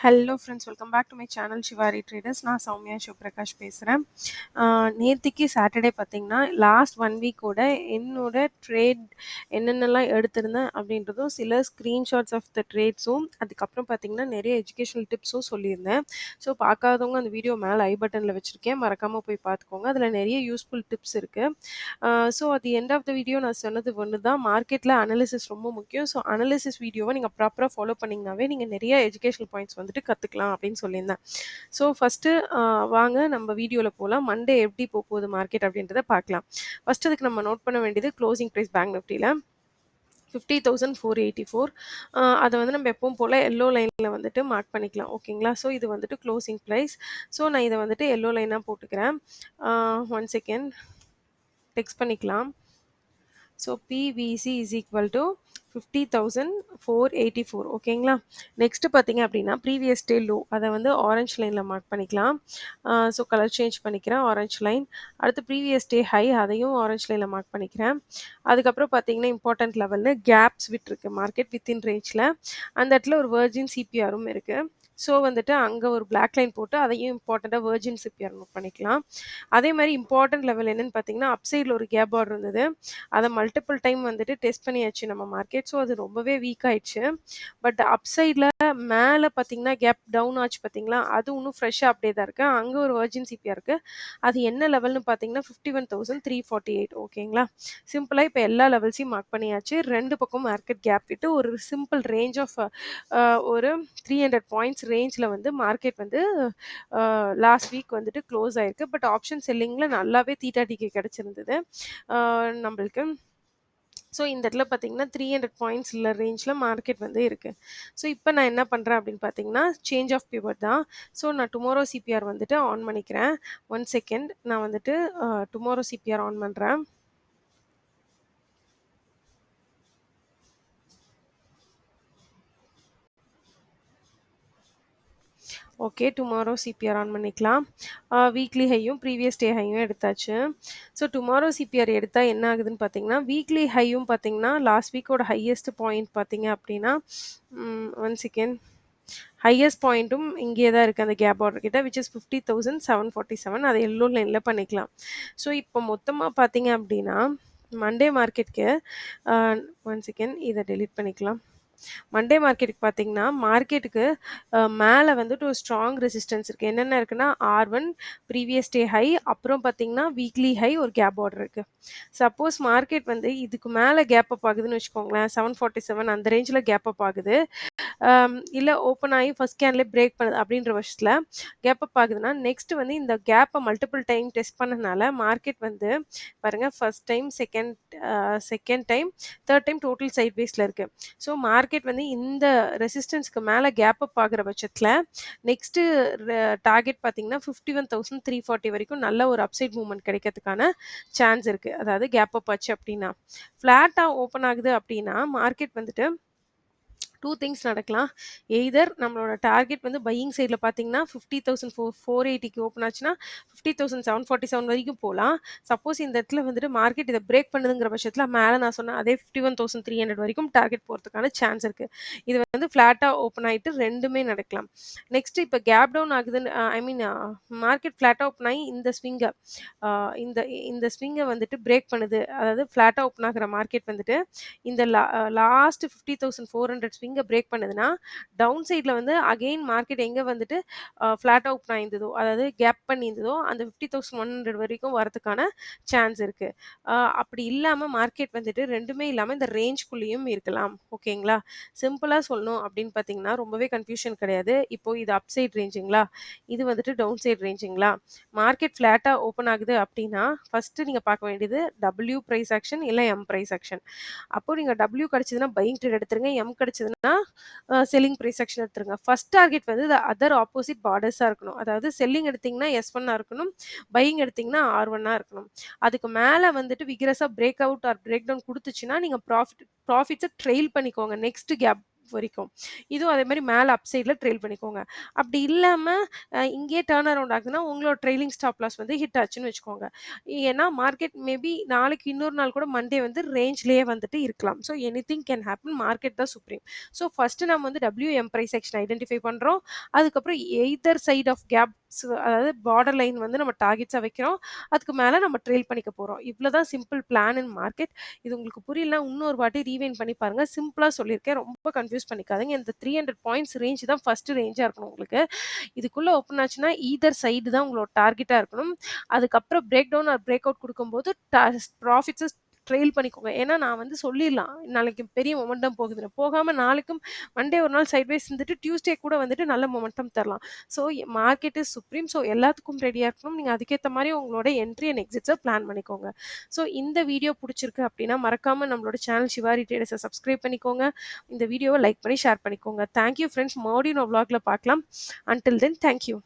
Hello friends, welcome back to my channel Shivari traders. நான் சௌமியா சிவபிரகாஷ் பேசுகிறேன். நேத்திக்கு சாட்டர்டே பார்த்தீங்கன்னா, லாஸ்ட் 1 வீக்கோட என்னோட ட்ரேட் என்னென்னலாம் எடுத்திருந்தேன் அப்படின்றதும், சில ஸ்க்ரீன்ஷாட்ஸ் ஆஃப் த ட்ரேட்ஸும், அதுக்கப்புறம் பார்த்தீங்கன்னா, நிறைய எஜுகேஷனல் டிப்ஸும் சொல்லியிருந்தேன். ஸோ பார்க்காதவங்க அந்த வீடியோ மேலே ஐ பட்டனில் வச்சுருக்கேன், மறக்காமல் போய் பார்த்துக்கோங்க. அதில் நிறைய யூஸ்ஃபுல் டிப்ஸ் இருக்குது. So at the end of the video நான் சொன்னது ஒன்று தான், மார்க்கெட்டில் அனாலிசிஸ் ரொம்ப முக்கியம். ஸோ அனாலிசிஸ் வீடியோவை நீங்கள் ப்ராப்பராக ஃபாலோ பண்ணிங்கனாவே நீங்கள் நிறைய எஜுகேஷனல் பாயிண்ட்ஸ் வந்துட்டு கற்றுக்கலாம் அப்படின்னு சொல்லியிருந்தேன். ஸோ ஃபஸ்ட்டு வாங்க நம்ம வீடியோவில் போகலாம். மண்டே எப்படி போகுது மார்க்கெட் அப்படின்றத பார்க்கலாம். ஃபஸ்ட்டு அதுக்கு நம்ம நோட் பண்ண வேண்டியது க்ளோசிங் ப்ரைஸ் பேங்க் நிஃப்டியில் 50,484. அதை வந்து நம்ம எப்பவும் போல் எல்லோ லைனில் வந்துட்டு மார்க் பண்ணிக்கலாம். ஓகேங்களா? ஸோ இது வந்துட்டு க்ளோசிங் ப்ரைஸ். ஸோ நான் இதை வந்துட்டு எல்லோ லைனாக போட்டுக்கிறேன். 1 செகண்ட் டெக்ஸ்ட் பண்ணிக்கலாம். So PVC is equal to 50,484. ஓகேங்களா? நெக்ஸ்ட்டு பார்த்தீங்க அப்படின்னா ப்ரீவியஸ் டே லோ, அதை வந்து ஆரஞ்ச் லைனில் மார்க் பண்ணிக்கலாம். ஸோ கலர் சேஞ்ச் பண்ணிக்கிறேன், ஆரஞ்ச் லைன். அடுத்து ப்ரீவியஸ் டே ஹை, அதையும் ஆரஞ்ச் லைனில் மார்க் பண்ணிக்கிறேன். அதுக்கப்புறம் பார்த்தீங்கன்னா இம்பார்ட்டன்ட் லெவலில் கேப்ஸ் விட்டுருக்கு மார்க்கெட் வித்தின் ரேஞ்சில். அந்த இடத்துல ஒரு வெர்ஜின் சிபிஆரும் இருக்குது. ஸோ வந்துட்டு அங்கே ஒரு பிளாக் லைன் போட்டு அதையும் இம்பார்ட்டண்ட்டாக வெர்ஜின் சிபிஆர் நோட் பண்ணிக்கலாம். அதே மாதிரி இம்பார்ட்டன்ட் லெவல் என்னென்னு பார்த்தீங்கன்னா, அப்சைடில் ஒரு கேப் ஆர்டர் இருந்தது. அதை மல்டிபிள் டைம் வந்துட்டு டெஸ்ட் பண்ணியாச்சு நம்ம மார்க்கெட். ஸோ அது ரொம்பவே வீக் ஆயிடுச்சு. பட் அப்சைடில் மேலே பார்த்தீங்கன்னா கேப் டவுன் ஆச்சு பார்த்தீங்களா, அது இன்னும் ஃப்ரெஷ்ஷாக அப்படியே தான் இருக்குது. அங்கே ஒரு வெர்ஜின் சிபிஆர் இருக்குது. அது என்ன லெவல்னு பார்த்தீங்கன்னா 51,348. ஓகேங்களா? சிம்பிளாக இப்போ எல்லா லெவல்ஸையும் மார்க் பண்ணியாச்சு. ரெண்டு பக்கம் மார்க்கெட் கேப் விட்டு ஒரு சிம்பிள் ரேஞ்ச் ஆஃப் ஒரு 300 பாயிண்ட்ஸ் ரேஞ்சில் வந்து மார்க்கெட் வந்து லாஸ்ட் வீக் வந்துட்டு க்ளோஸ் ஆயிருக்கு. பட் ஆப்ஷன் செல்லிங்கில் நல்லாவே தீட்டாடிக்கு கிடச்சிருந்தது நம்மளுக்கு. ஸோ இந்த இடத்துல பார்த்தீங்கன்னா 300 பாயிண்ட்ஸ் இல்லை ரேஞ்சில் மார்க்கெட் வந்து இருக்குது. ஸோ இப்போ நான் என்ன பண்ணுறேன் அப்படின்னு பார்த்தீங்கன்னா, சேஞ்ச் ஆஃப் பிவட் தான். ஸோ நான் டுமாரோ சிபிஆர் வந்துட்டு ஆன் பண்ணிக்கிறேன். 1 செகண்ட் நான் வந்துட்டு டுமாரோ சிபிஆர் ஆன் பண்ணுறேன். ஓகே, டுமாரோ சிபிஆர் ஆன் பண்ணிக்கலாம். வீக்லி ஹையும் ப்ரீவியஸ் டே ஹையும் எடுத்தாச்சு. ஸோ டுமாரோ சிபிஆர் எடுத்தால் என்ன ஆகுதுன்னு பார்த்தீங்கன்னா, வீக்லி ஹையும் பார்த்தீங்கன்னா லாஸ்ட் வீக்கோட ஹையஸ்ட் பாயிண்ட் பார்த்தீங்க அப்படின்னா 1 செகண்ட் ஹையஸ்ட் பாயிண்ட்டும் இங்கே தான் இருக்குது அந்த கேப் ஆர்டர் கிட்ட, விச் இஸ் 50,747. அதை எல்லோ லைனில் பண்ணிக்கலாம். ஸோ இப்போ மொத்தமாக பார்த்தீங்க அப்படின்னா மண்டே மார்க்கெட்டுக்கு 1 செகண்ட் இதை டெலீட் பண்ணிக்கலாம். மண்டே மார்க்கெட்டுக்கு பார்த்தீங்கன்னா மார்க்கெட்டுக்கு மேலே வந்துட்டு ஒரு ஸ்ட்ராங் ரெசிஸ்டன்ஸ் இருக்குது. என்னென்ன இருக்குன்னா R1 ப்ரீவியஸ் டே ஹை, அப்புறம் பார்த்தீங்கன்னா வீக்லி ஹை, ஒரு கேப் ஆர்டர் இருக்குது. சப்போஸ் மார்க்கெட் வந்து இதுக்கு மேலே கேப் அப் ஆகுதுன்னு வச்சுக்கோங்களேன், 747 அந்த ரேஞ்சில் கேப் அப் ஆகுது, இல்லை ஓப்பன் ஆகி ஃபஸ்ட் கேன்லேயே பிரேக் பண்ணுது அப்படின்ற பட்சத்தில் கேப் அப் ஆகுதுன்னா நெக்ஸ்ட் வந்து இந்த கேப்பை மல்டிபிள் டைம் டெஸ்ட் பண்ணனால மார்க்கெட் வந்து பாருங்கள், first time, second time, third time total side வேஸில் இருக்குது. ஸோ மார்க்கெட் வந்து இந்த ரெசிஸ்டன்ஸ்க்கு மேலே கேப் அப் ஆகிற பட்சத்தில் நெக்ஸ்ட்டு டார்கெட் பார்த்தீங்கன்னா 51,340 வரைக்கும் நல்ல ஒரு அப்சைட் மூவ்மெண்ட் கிடைக்கிறதுக்கான சான்ஸ் இருக்குது. அதாவது கேப் அப் ஆச்சு அப்படின்னா, ஃப்ளாட்டாக ஓப்பன் ஆகுது அப்படின்னா மார்க்கெட் வந்துட்டு 2 திங்ஸ் நடக்கலாம். எய்தர் நம்மளோட டார்கெட் வந்து பையிங் சைடில் பார்த்தீங்கன்னா 50,480க்கு ஓப்பன் ஆச்சுன்னா 50,747 வரைக்கும் போகலாம். சப்போஸ் இந்த இடத்துல வந்துட்டு மார்க்கெட் இதை பிரேக் பண்ணுதுங்கிற பட்சத்தில் மேலே நான் சொன்ன அதே 51,300 வரைக்கும் டார்கெட் போகிறதுக்கான சான்ஸ் இருக்குது. இது வந்து ஃப்ளாட்டாக ஓப்பன் ஆகிட்டு ரெண்டுமே நடக்கலாம். நெக்ஸ்ட் இப்போ கேப் டவுன் ஆகுதுன்னு மார்க்கெட் ஃப்ளாட்டாக ஓப்பன் ஆகி இந்த இந்த ஸ்விங்கை வந்துட்டு பிரேக் பண்ணுது. அதாவது ஃப்ளாட்டாக ஓப்பன் ஆகிற மார்க்கெட் வந்துட்டு இந்த லாஸ்ட் 50,400 ஸ்விங்கை பிரேக் பண்ணுதுன்னா டவுன் சைடில் வந்து அகெயின் மார்க்கெட் எங்கே வந்துட்டு ஃப்ளாட்டாக ஓப்பன் ஆயிருந்ததோ, அதாவது கேப் பண்ணியிருந்ததோ அந்த 50,100 வரைக்கும் வரதுக்கான சான்ஸ் இருக்குது. அப்படி இல்லாமல் மார்க்கெட் வந்துட்டு ரெண்டுமே இல்லாமல் இந்த ரேஞ்ச்குள்ளேயும் இருக்கலாம். ஓகேங்களா? சிம்பிளாக சொல்லணும் அப்படின்னு பார்த்தீங்கன்னா ரொம்பவே கன்ஃபியூஷன் கிடையாது. இப்போது இது அப் சைட் ரேஞ்சுங்களா, இது வந்துட்டு டவுன் சைட் ரேஞ்சுங்களா. மார்க்கெட் ஃப்ளாட்டாக ஓப்பன் ஆகுது அப்படின்னா ஃபஸ்ட்டு நீங்கள் பார்க்க வேண்டியது டபிள்யூ ப்ரைஸ் ஆக்ஷன் இல்லை எம் ப்ரைஸ் ஆக்ஷன். அப்போது நீங்கள் டபிள்யூ கிடச்சிதுன்னா பையிங் ட்ரேட் எடுத்துருங்க, எம் கிடச்சிதுன்னா செல்லிங் ப்ரைஸ் ஆக்ஷன் எடுத்துருங்க. ஃபஸ்ட் டார்கெட் வந்து அதர் ஆப்போசிட் பார்டர்ஸாக இருக்கணும். அதாவது செல்லிங் எடுத்திங்கன்னா S1 இருக்கணும், பையிங் எடுத்திங்கன்னா R1 இருக்கணும். அதுக்கு மேலே வந்துட்டு விக்ரஸாக break out or break down கொடுத்துச்சுன்னா நீங்கள் ப்ராஃபிட்ஸை ட்ரெயில் பண்ணிக்கோங்க நெக்ஸ்ட் வரைக்கும். இதுவும் அதே மாரி மேல அப் சைட்ல ட்ரெயில் பண்ணிக்கோங்க. அப்படி இல்லாம இங்கேயே டர்ன் அரவுண்ட் ஆகுதுன்னா, உங்களோட ட்ரெய்லிங் ஸ்டாப் லாஸ் வந்து ஹிட் ஆச்சுன்னு வச்சுக்கோங்க. ஏன்னா மார்க்கெட் மேபி நாளைக்கு இன்னொரு நாள் கூட மண்டே வந்து ரேஞ்ச்லயே வந்துட்டு இருக்கலாம். So anything can happen. Market தான் சுப்ரீம். ஸோ ஃபர்ஸ்ட்டு நம்ம வந்து WM பிரைஸ் ஆக்ஷன் ஐடென்டிஃபை பண்றோம். அதுக்கப்புறம் எய்தர் சைட் ஆஃப் கேப்ஸ் அதாவது பார்டர் லைன் வந்து நம்ம டார்கெட்ஸா வைக்கிறோம். அதுக்கு மேல நம்ம ட்ரெயில் பண்ணிக்க போறோம். இவ்ளோ தான் சிம்பிள் பிளான் இன் மார்க்கெட். இது உங்களுக்கு புரியலனா இன்னொரு வாட்டி ரீவைண்ட் பண்ணி பாருங்க. சிம்பிளா சொல்லியிருக்கேன். ரொம்ப கன்ஃப்யூஸ் பண்ணிக்காதீங்க. இந்த 300 பாயிண்ட்ஸ் ரேஞ்ச் தான் ஃபர்ஸ்ட் ரேஞ்சா இருக்கணும் உங்களுக்கு. இதுக்குள்ள ஓப்பன் ஆச்சுன்னா, ஈதர் சைடு தான் உங்களோட டார்கெட்டா இருக்கணும். அதுக்கப்புறம் break down or break out குடுக்கும்போது ப்ராஃபிட்ஸ ட்ரெயில் பண்ணிக்கோங்க. ஏன்னா நான் வந்து சொல்லிர்லாம். நாளைக்கு பெரிய மொமெண்டம் போகுதுன்னு. போகாம நாளைக்கும் மண்டே ஒரு நாள் சைட்வேஸ் இருந்துட்டு, டியூஸ்டே கூட வந்துட்டு நல்ல மொமெண்டம் தரலாம். So market is supreme. So எல்லாத்துக்கும் ரெடியா இருக்கணும். நீங்க அதுக்கேத்த மாரி உங்களோட என்ட்ரி அண்ட் எக்ஸிட்ஸ பிளான் பண்ணிக்கோங்க. ஸோ இந்த வீடியோ புடிச்சிருக்கு அப்டின்னா, மறக்காம நம்மளோட சேனல் சிவாரி ட்ரேடர்ஸ சப்ஸ்கிரைப் பண்ணிக்கோங்க. இந்த வீடியோவ லைக் பண்ணி ஷேர் பண்ணிக்கோங்க. Thank you friends. மறுபடியும் நான் விளாக்ல பார்க்கலாம். Until then, thank you.